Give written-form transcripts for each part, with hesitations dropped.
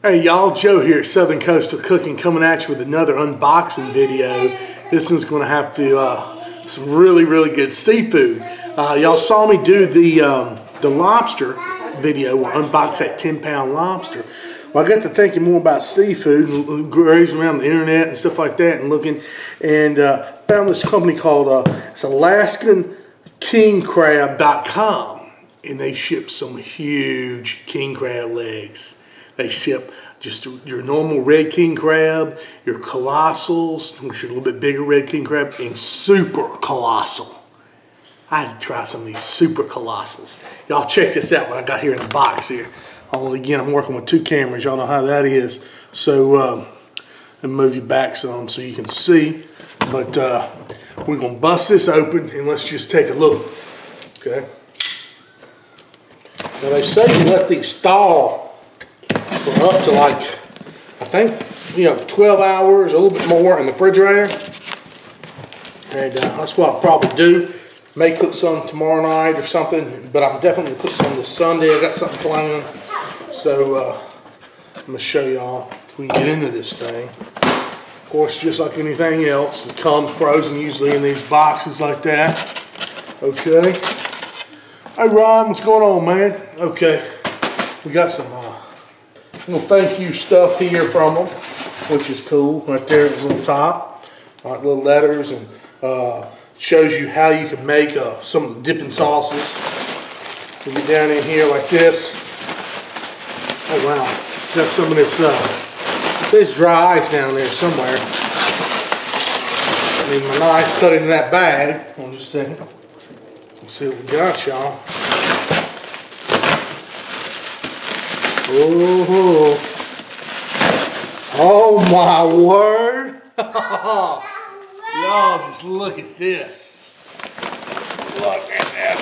Hey y'all, Joe here, Southern Coastal Cooking, coming at you with another unboxing video. This one's going to have to some really good seafood. Y'all saw me do the lobster video where I unboxed that 10-pound lobster. Well, I got to thinking more about seafood and grazing around the internet and stuff like that and looking, and found this company called it's AlaskanKingCrab.com, and they ship some huge king crab legs. They ship just your normal red king crab, your colossals, which are a little bit bigger red king crab, and super colossal. I had to try some of these super colossals. Y'all check this out, what I got here in the box here. Again, I'm working with two cameras. Y'all know how that is. So, let me move you back some so you can see. But we're going to bust this open and let's just take a look. Okay. Now they say you let these thaw for up to like, I think, 12 hours, a little bit more in the refrigerator. And that's what I'll probably do. May cook some tomorrow night or something, but I'm definitely going to cook some this Sunday. I got something planned. So I'm going to show y'all if we can get into this thing. Of course, just like anything else, it comes frozen usually in these boxes like that. Okay. Hey Ron, what's going on, man? Okay. We got some little thank you stuff here from them, which is cool. Right there at the little top. All right, little letters, and shows you how you can make some of the dipping sauces. You get down in here like this. Oh wow, got some of this. There's dry ice down there somewhere. I need my knife cut into that bag. Hold on just a second. Let's see what we got, y'all. Oh, oh my word. Y'all just look at this. Look at this.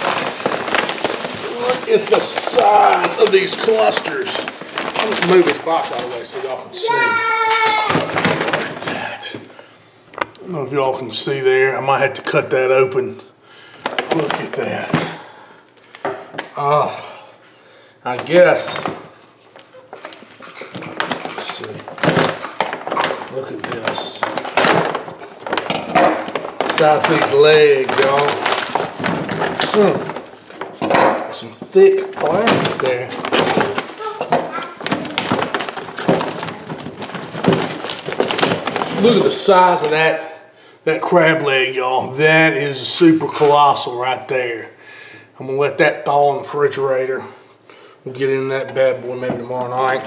Look at the size of these clusters. I'm going to move this box out of the way so y'all can see. Look at that. I don't know if y'all can see there. I might have to cut that open. Look at that. I guess. Look at this. The size of these legs, y'all. Some thick plastic there. Look at the size of that crab leg, y'all. That is a super colossal right there. I'm gonna let that thaw in the refrigerator. We'll get in that bad boy maybe tomorrow night.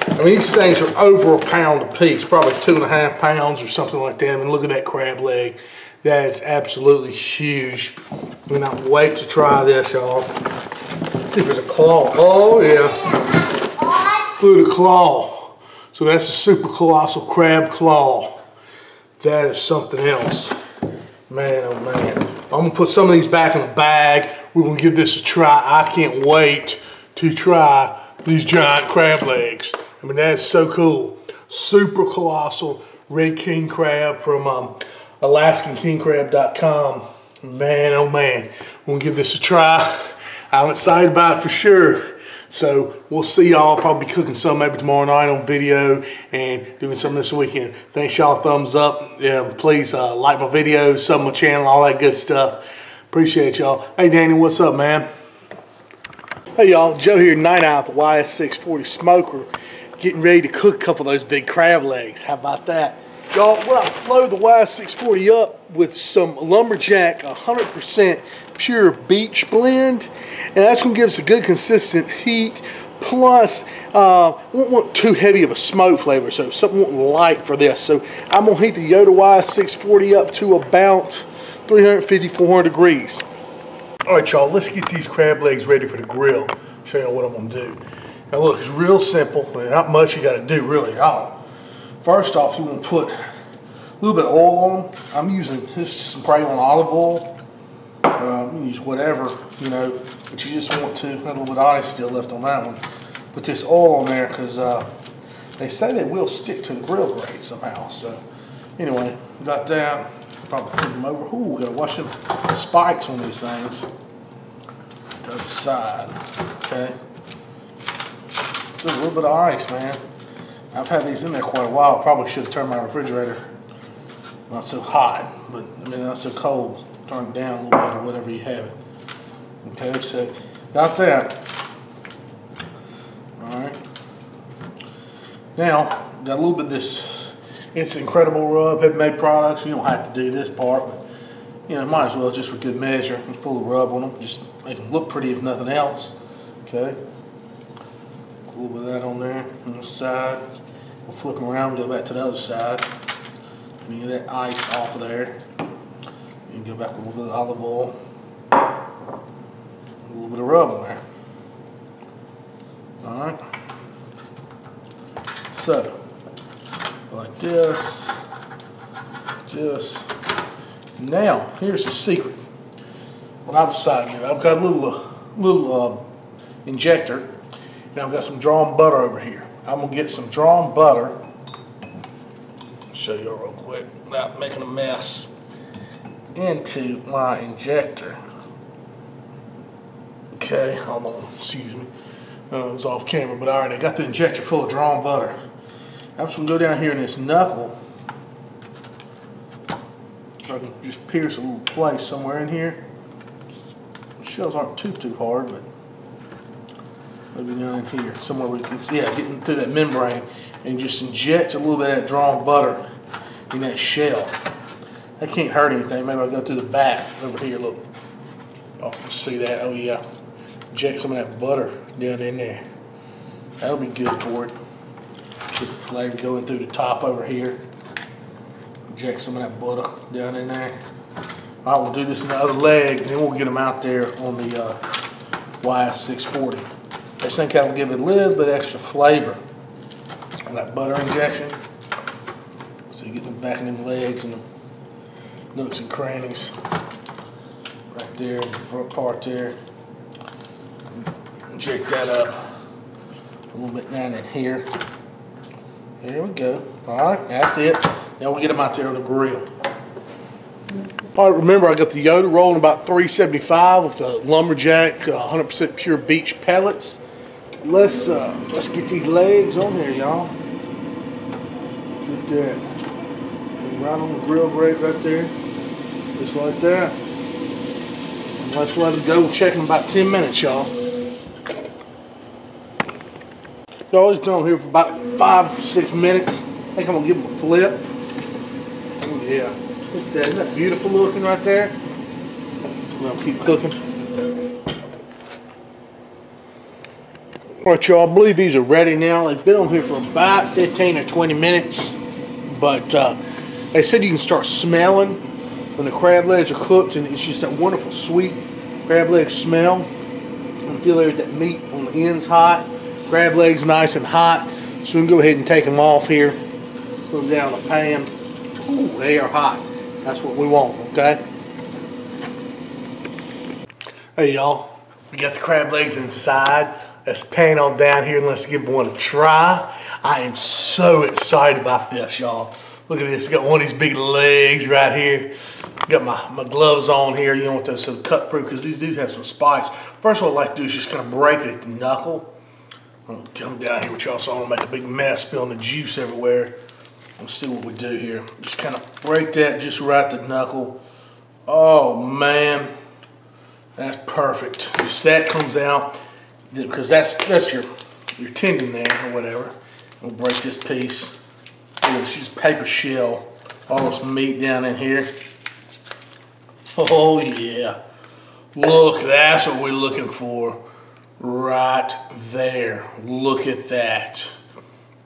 I mean, these things are over a pound a piece, probably 2.5 pounds or something like that. I mean, look at that crab leg. That is absolutely huge. I cannot wait to try this, y'all. Let's see if there's a claw. Oh, yeah. Look at the claw. So that's a super colossal crab claw. That is something else. Man, oh man. I'm going to put some of these back in the bag. We're going to give this a try. I can't wait to try these giant crab legs. I mean, that is so cool. Super colossal red king crab from AlaskanKingCrab.com. Man, oh man. We'll give this a try. I'm excited about it for sure. So we'll see y'all. Probably cooking some maybe tomorrow night on video and doing some this weekend. Thanks y'all. Thumbs up. Please like my videos, sub my channel, all that good stuff. Appreciate y'all. Hey Daniel, what's up, man? Hey y'all, Joe here, Night Owl with the YS640 Smoker, getting ready to cook a couple of those big crab legs. How about that? Y'all, we're going to load the YS640 up with some Lumberjack 100% pure beach blend, and that's going to give us a good consistent heat. Plus, we won't want too heavy of a smoke flavor, so something light for this. So I'm going to heat the Yoda YS640 up to about 350, 400 degrees. All right, y'all, let's get these crab legs ready for the grill. Show you what I'm gonna do. Now look, it's real simple. Not much you gotta do really at all. First off, you wanna put a little bit of oil on them. I'm using just some probably on olive oil. You can use whatever, but you just want to, got a little bit of ice still left on that one. Put this oil on there because they say they will stick to the grill grate somehow. So anyway, got that. Probably put them over. Ooh, we gotta wash the spikes on these things. To the other side. Okay. a little bit of ice, man. I've had these in there quite a while. Probably should have turned my refrigerator not so hot, but I mean not so cold. Turn it down a little bit or whatever you have it. Okay, so got that. All right. Now got a little bit of this. It's Incredible Rub, Head Made Products. You don't have to do this part, but you know, might as well just for good measure. Just pull the rub on them, just make them look pretty if nothing else. Okay. A little bit of that on there on the side. We'll flip them around and go back to the other side. And get that ice off of there. And go back with a little bit of olive oil. A little bit of rub on there. Alright. So, like this. This. Now, here's the secret. What I've decided to do, I've got a little injector, and I've got some drawn butter over here. I'm gonna get some drawn butter. Show you real quick without making a mess into my injector. Okay, hold on, excuse me. It was off camera, but all right, I got the injector full of drawn butter. I'm just gonna go down here in this knuckle. I can just pierce a little place somewhere in here. The shells aren't too hard, but maybe down in here, somewhere we can see, yeah, getting through that membrane, and just inject a little bit of that drawn butter in that shell. That can't hurt anything. Maybe I'll go through the back over here. Look, y'all can see that. Oh yeah, inject some of that butter down in there. That'll be good for it. Get the flavor going through the top over here. Inject some of that butter down in there. All right, we'll do this in the other leg, and then we'll get them out there on the YS640. I think that'll give it a little bit extra flavor on that butter injection. So you get them back in them legs and them nooks and crannies. Right there in the front part there. Inject that up a little bit down in here. There we go. All right, that's it. Now we'll get them out there on the grill. All right, remember I got the Yoda rolling about 375 with the Lumberjack 100% pure beech pellets. Let's get these legs on here, y'all. Get that. Right on the grill grate right there. Just like that. And let's let them go. We'll check in about 10 minutes, y'all. So it's been on here for about 5-6 minutes. I think I'm gonna give them a flip. Oh yeah. Look at that. Isn't that beautiful looking right there? We're gonna keep cooking. Alright y'all, I believe these are ready now. They've been on here for about 15 or 20 minutes. But they said you can start smelling when the crab legs are cooked, and it's just that wonderful sweet crab leg smell. You feel there's that meat on the ends hot. Crab legs nice and hot. So we can go ahead and take them off here. Put them down in the pan. Ooh, they are hot. That's what we want, okay? Hey y'all, we got the crab legs inside. Let's pan on down here and let's give one a try. I am so excited about this, y'all. Look at this, got one of these big legs right here. Got my gloves on here, you know what those, so cut proof, because these do have some spice. First what I like to do is just kind of break it at the knuckle. I'm gonna come down here with y'all so I don't make a big mess, spilling the juice everywhere. Let's see what we do here. Just kind of break that just right at the knuckle. Oh man, that's perfect. Just that comes out, because that's your tendon there or whatever. We'll break this piece. It's just paper shell. All this meat down in here. Oh yeah. Look, that's what we're looking for. Right there. Look at that.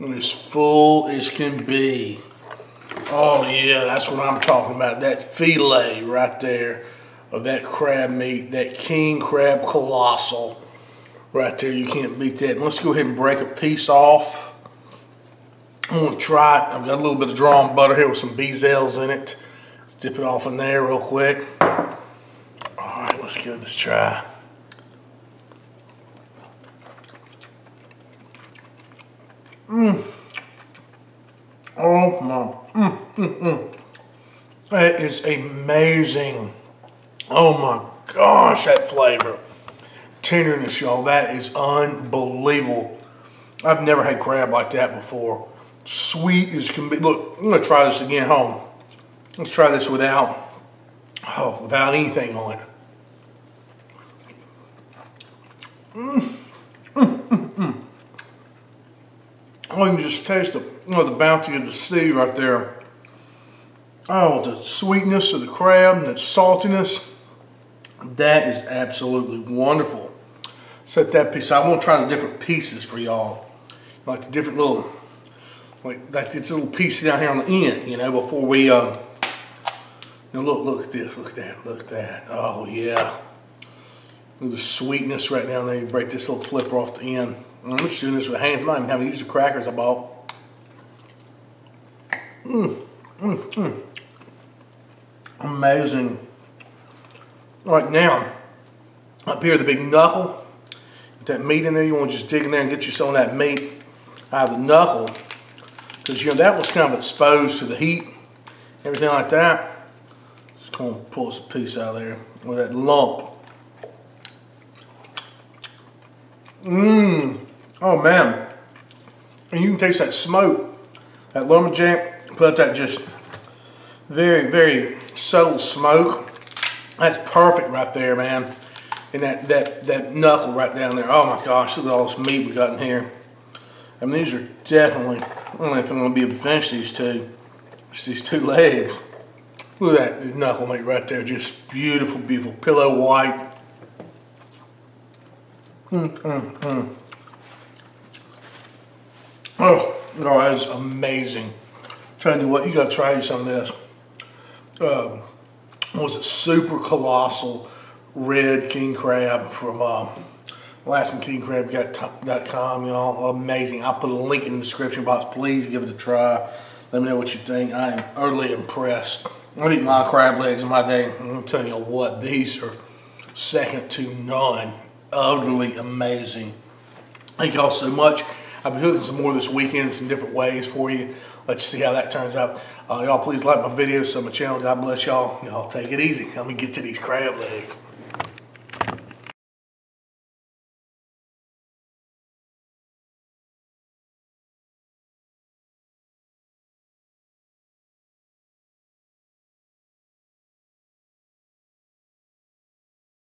As full as can be. Oh yeah, that's what I'm talking about. That fillet right there of that crab meat, that king crab colossal. Right there, you can't beat that. And let's go ahead and break a piece off. I'm gonna try it. I've got a little bit of drawn butter here with some bezels in it. Let's dip it off in there real quick. All right, let's give this a try. Oh my, That is amazing. Oh my gosh, that flavor. Tenderness, y'all, that is unbelievable. I've never had crab like that before. Sweet as can be. Look, I'm gonna try this again at home. Let's try this without anything on it. Oh, you can just taste the bounty of the sea right there. Oh, the sweetness of the crab and that saltiness. That is absolutely wonderful. Set that piece. I want to try the different pieces for y'all. Like the different little, like this little piece down here on the end, you know, before we, now look at this, look at that, look at that. Oh yeah. Look at the sweetness right down there. You break this little flipper off the end. I'm just doing this with hands. I'm not even having to use the crackers I bought. Amazing. All right, now, up here, the big knuckle. With that meat in there, you want to just dig in there and get you some of that meat out of the knuckle. Because, you know, that was kind of exposed to the heat, everything like that. Just going to pull us a piece out of there with that lump. Oh man, and you can taste that smoke, that lumberjack, but that just very, very subtle smoke. That's perfect right there, man. And that knuckle right down there. Oh my gosh, look at all this meat we got in here. I mean, these are definitely, I don't know if I'm going to be able to finish these two. Just these two legs. Look at that knuckle meat right there, just beautiful, beautiful, pillow white. Oh, that is amazing. I'm telling you what, you gotta try some of this. What was it, super colossal red king crab from LansingKingCrab.com, y'all. Amazing. I'll put a link in the description box. Please give it a try. Let me know what you think. I am utterly impressed. I've eaten a lot of crab legs in my day. I'm telling you what, these are second to none. Utterly amazing. Thank y'all so much. I'll be hooking some more this weekend in some different ways for you. Let you see how that turns out. Y'all please like my videos, sub my channel. God bless y'all. Y'all take it easy. Let me get to these crab legs.